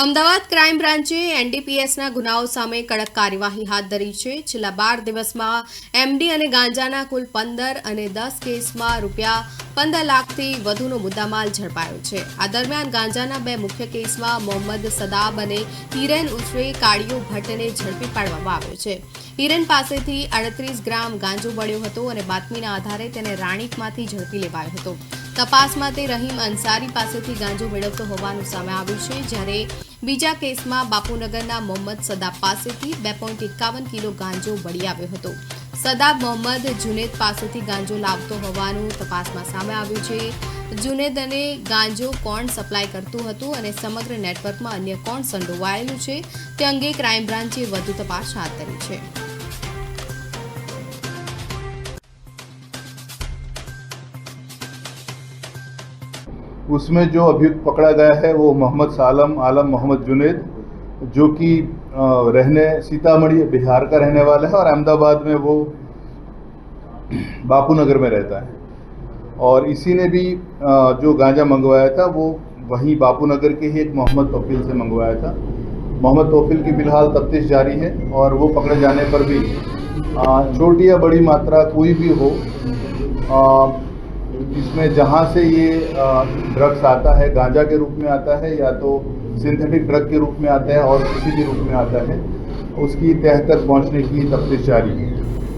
Ahmedabad crime બ્રાન્ચે એનડીપીએસના ગુનાઓ સામે કડક કાર્યવાહી હાથ ધરી છે. છેલ્લા 12 દિવસમાં એમડી અને ગાંજાના કુલ 15 અને 10 કેસમાં રૂપિયા 15 લાખથી વધુનો મુદ્દામાલ ઝડપાયો છે. આ દરમિયાન ગાંજાના 2 મુખ્ય કેસમાં મોહમ્મદ સદાબ અને હિરેન ઉર્ફે કાળિયો ભટ્ટને ઝડપી પાડવામાં આવ્યો છે. હિરેન પાસેથી 38 ગ્રામ ગાંજો મળ્યો હતો અને બાતમીના આધારે તેને રાણીપમાંથી ઝડપી લેવાયો હતો. તપાસમાં તે રહીમ અંસારી પાસેથી ગાંજો મેળવતો હોવાનું સામે આવ્યું છે, જ્યારે બીજા કેસમાં બાપુનગરના મોહમ્મદ સદાબ પાસેથી 2.51 કિલો ગાંજો મળી આવ્યો હતો. સદાબ મોહમ્મદ જુનેદ પાસેથી ગાંજો લાવતો હોવાનું તપાસમાં સામે આવ્યું છે. જુનેદને ગાંજો કોણ સપ્લાય કરતું હતું અને સમગ્ર નેટવર્કમાં અન્ય કોણ સંડોવાયેલું છે તે અંગે ક્રાઇમ બ્રાન્ચે વધુ તપાસ હાથ ધરી છે. उसमें जो अभियुक्त पकड़ा गया है वो मोहम्मद सालम आलम मोहम्मद जुनेद, जो कि रहने सीतामढ़ी बिहार का रहने वाला है और अहमदाबाद में वो बापूनगर में रहता है. और इसी ने भी जो गांजा मंगवाया था वो वहीं बापूनगर के ही एक मोहम्मद तौफील से मंगवाया था. मोहम्मद तौफील की फिलहाल तफ्तीश जारी है और वो पकड़े जाने पर भी छोटी या बड़ी मात्रा कोई भी हो, इसमें जहाँ से ये ड्रग्स आता है, गांजा के रूप में आता है या तो सिंथेटिक ड्रग के रूप में आता है और किसी भी रूप में आता है, उसकी तह तक पहुँचने की तफ्तीश जारी है.